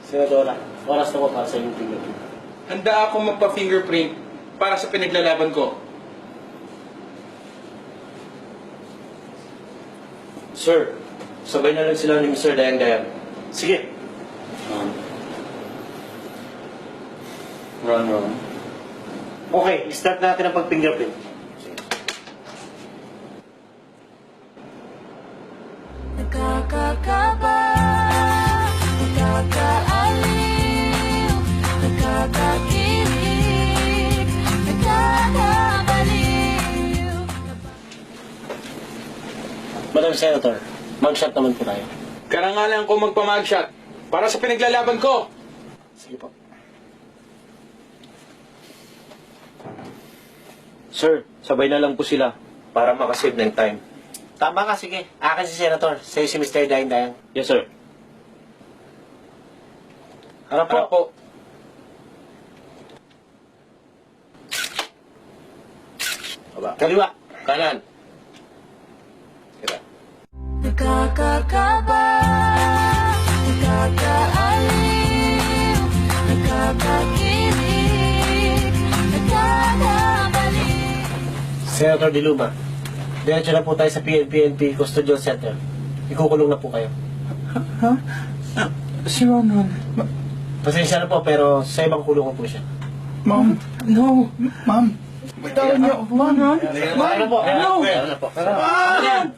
Senadora, oras na po para sa inyong fingerprint. Handa akong magpa-fingerprint para sa pinaglalaban ko. Sir, sabay na lang sila ni Mr. Dayang-Dayang. Sige. Ron. Okay, start natin ang pag-fingerprint. Nakakakaba, nakakaaliw, nakakakilig, nakakabaliw. Madam Senator, mag-shot naman po tayo. Karangalan ko magpa-mugshot para sa pinaglalaban ko. Sige po. Sir, sabay na lang po sila para makasave ng time. Tama ka, sige. Akin si Senator. Sa'yo si Mr. Dayang-Dayang. Yes, sir. Harap po. Harap po. Aba. Kaliwa. Kanan. Kira. Nakakakaba, nakakaaliw, nakakakilig, nakakabaliw. Senator De Luma, diretso na po tayo sa PNP Custodial Center. Ikukulong na po kayo. Si Ronan. Pasensya na po, pero sa ibang kulungan po siya. Ma'am, no. Ma'am, bitawan niyo ako, Ronan. Ano po? No. Ano po? Ma'am!